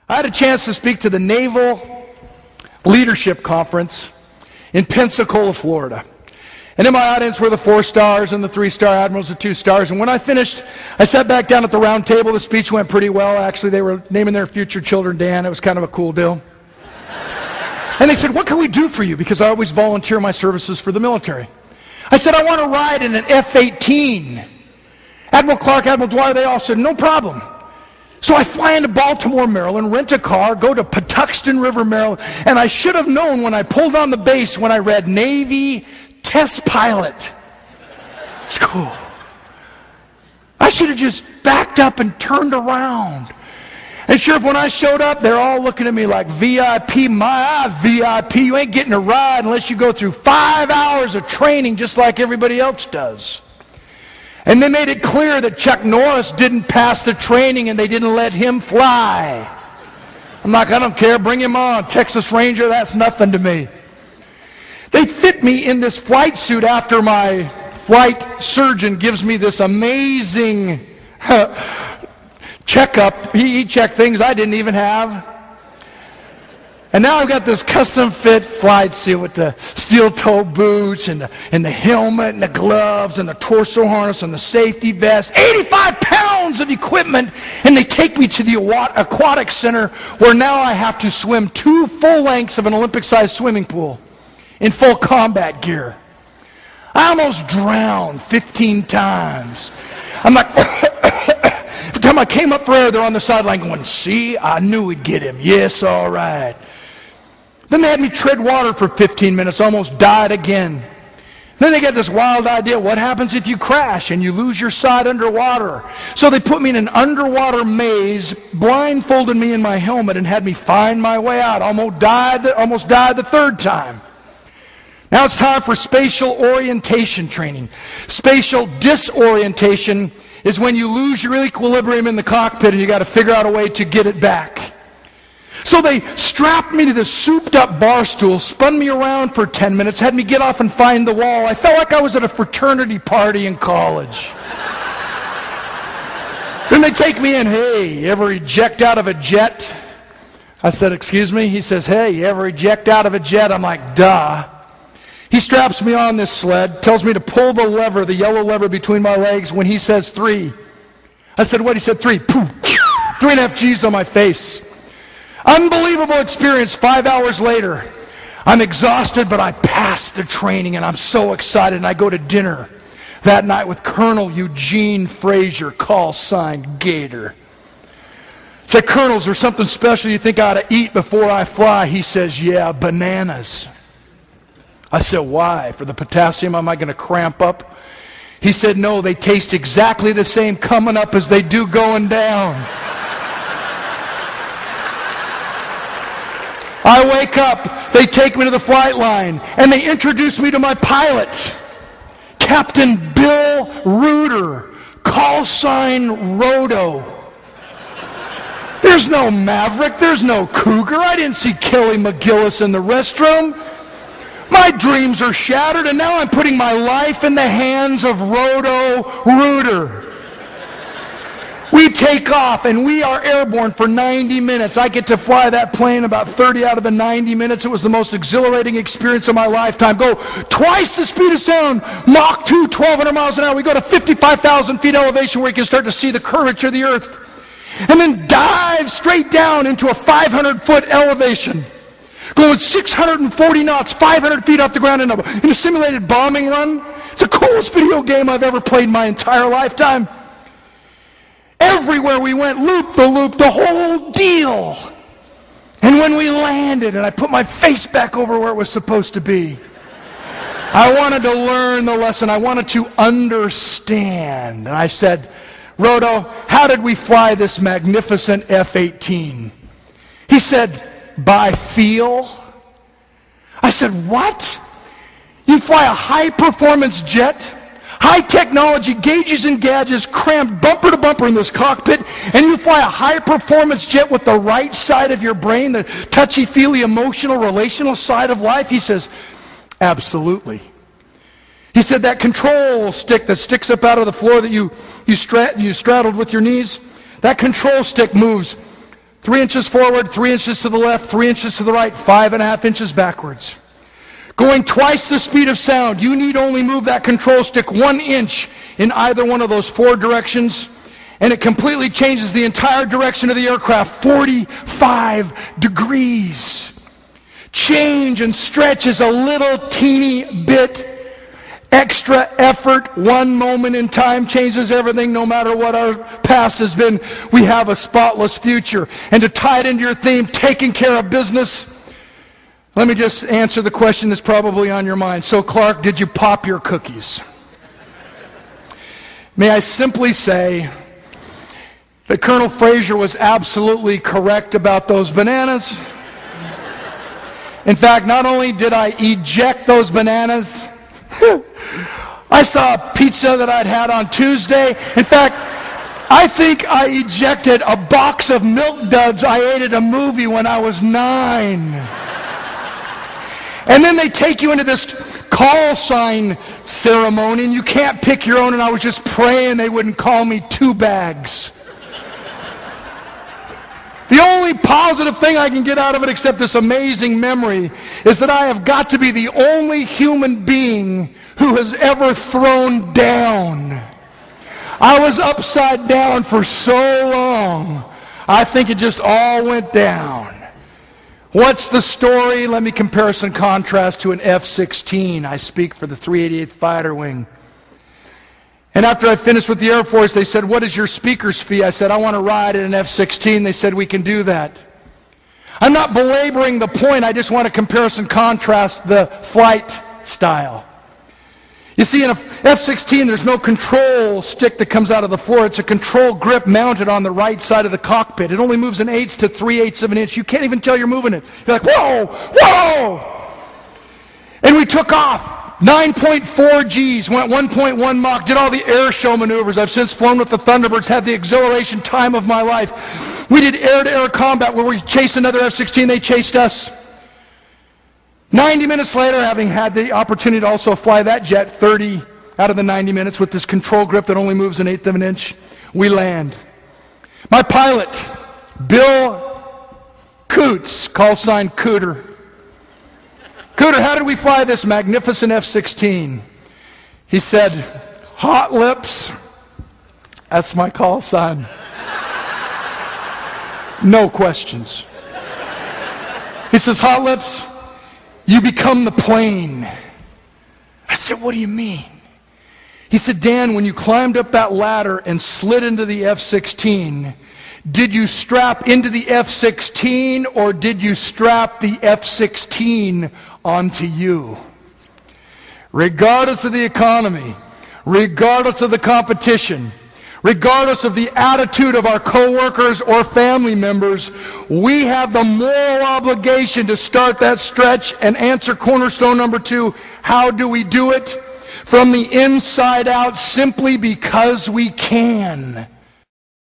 I had a chance to speak to the Naval Leadership Conference in Pensacola, Florida. And in my audience were the 4-stars and the 3-star admirals, the 2-stars. And when I finished, I sat back down at the round table. The speech went pretty well. Actually, they were naming their future children Dan. It was kind of a cool deal. And they said, "What can we do for you?" Because I always volunteer my services for the military. I said, "I want to ride in an F-18. Admiral Clark, Admiral Dwyer, they all said, "No problem." So I fly into Baltimore, Maryland, rent a car, go to Patuxent River, Maryland, and I should have known when I pulled on the base when I read Navy Test Pilot. It's cool. I should have just backed up and turned around. And sure, when I showed up, they're all looking at me like, VIP, my VIP. You ain't getting a ride unless you go through 5 hours of training just like everybody else does. And they made it clear that Chuck Norris didn't pass the training and they didn't let him fly. I'm like, I don't care, bring him on. Texas Ranger, that's nothing to me. They fit me in this flight suit after my flight surgeon gives me this amazing checkup. He checked things I didn't even have. And now I've got this custom fit flight suit with the steel toe boots and the helmet and the gloves and the torso harness and the safety vest. 85 pounds of equipment. And they take me to the aquatic center where now I have to swim 2 full lengths of an Olympic-sized swimming pool in full combat gear. I almost drowned 15 times. I'm like, every time I came up for air, they're on the sideline going, "See, I knew we'd get him. Yes, all right." Then they had me tread water for 15 minutes, almost died again. Then they got this wild idea, what happens if you crash and you lose your sight underwater? So they put me in an underwater maze, blindfolded me in my helmet, and had me find my way out. Almost died the 3rd time. Now it's time for spatial orientation training. Spatial disorientation is when you lose your equilibrium in the cockpit and you got to figure out a way to get it back. So they strapped me to this souped-up bar stool, spun me around for 10 minutes, had me get off and find the wall. I felt like I was at a fraternity party in college. Then they take me in. "Hey, you ever eject out of a jet?" I said, "Excuse me?" He says, "Hey, you ever eject out of a jet?" I'm like, "Duh." He straps me on this sled, tells me to pull the lever, the yellow lever between my legs when he says 3. I said, "What?" He said, 3. Poof. 3.5 G's on my face. Unbelievable experience. 5 hours later, I'm exhausted, but I passed the training, and I'm so excited. And I go to dinner that night with Colonel Eugene Frazier, call sign Gator. I said, "Colonel, is there something special you think I ought to eat before I fly?" He says, "Yeah, bananas." I said, "Why? For the potassium, am I going to cramp up?" He said, "No, they taste exactly the same coming up as they do going down." I wake up, they take me to the flight line, and they introduce me to my pilot, Captain Bill Reuter, call sign Roto. There's no Maverick, there's no Cougar. I didn't see Kelly McGillis in the restroom. My dreams are shattered, and now I'm putting my life in the hands of Roto Reuter. We take off, and we are airborne for 90 minutes. I get to fly that plane about 30 out of the 90 minutes. It was the most exhilarating experience of my lifetime. Go twice the speed of sound, Mach 2, 1,200 miles an hour. We go to 55,000 feet elevation where you can start to see the curvature of the earth. And then dive straight down into a 500-foot elevation. Going 640 knots, 500 feet off the ground in a simulated bombing run. It's the coolest video game I've ever played in my entire lifetime. Everywhere we went, loop, the whole deal. And when we landed and I put my face back over where it was supposed to be, I wanted to learn the lesson. I wanted to understand. And I said, "Roto, how did we fly this magnificent F-18? He said, "By feel." I said, "What? You fly a high-performance jet? High technology, gauges and gadgets crammed bumper to bumper in this cockpit, and you fly a high-performance jet with the right side of your brain, the touchy-feely, emotional, relational side of life?" He says, "Absolutely." He said, "That control stick that sticks up out of the floor that you straddled with your knees, that control stick moves 3 inches forward, 3 inches to the left, 3 inches to the right, 5.5 inches backwards. Going twice the speed of sound, you need only move that control stick 1 inch in either one of those 4 directions, and it completely changes the entire direction of the aircraft 45 degrees. Change and stretch is a little teeny bit extra effort. One moment in time changes everything. No matter what our past has been, we have a spotless future. And to tie it into your theme, taking care of business, let me just answer the question that's probably on your mind. So, Clark, did you pop your cookies? May I simply say that Colonel Fraser was absolutely correct about those bananas. In fact, not only did I eject those bananas, I saw a pizza that I'd had on Tuesday. In fact, I think I ejected a box of Milk Duds I ate at a movie when I was 9. And then they take you into this call sign ceremony, and you can't pick your own, and I was just praying they wouldn't call me 2 bags. The only positive thing I can get out of it, except this amazing memory, is that I have got to be the only human being who has ever thrown down. I was upside down for so long, I think it just all went down. What's the story? Let me comparison contrast to an F-16. I speak for the 388th Fighter Wing. And after I finished with the Air Force, they said, what is your speaker's fee? I said, I want to ride in an F-16. They said, we can do that. I'm not belaboring the point. I just want to comparison contrast the flight style. You see, in a F-16, there's no control stick that comes out of the floor. It's a control grip mounted on the right side of the cockpit. It only moves 1/8 to 3/8 of an inch. You can't even tell you're moving it. You're like, whoa, whoa! And we took off. 9.4 Gs, went 1.1 Mach, did all the air show maneuvers. I've since flown with the Thunderbirds, had the exhilaration time of my life. We did air-to-air combat where we chased another F-16, they chased us. 90 minutes later, having had the opportunity to also fly that jet 30 out of the 90 minutes with this control grip that only moves 1/8 of an inch, we land. My pilot, Bill Coots, call sign Cooter. Cooter, how did we fly this magnificent F-16? He said, hot lips. That's my call sign. No questions. He says, hot lips, you become the plane. I said, what do you mean? He said, Dan, when you climbed up that ladder and slid into the F-16, did you strap into the F-16 or did you strap the F-16 onto you? Regardless of the economy, regardless of the competition, regardless of the attitude of our coworkers or family members, we have the moral obligation to start that stretch and answer cornerstone number 2. How do we do it? From the inside out, simply because we can.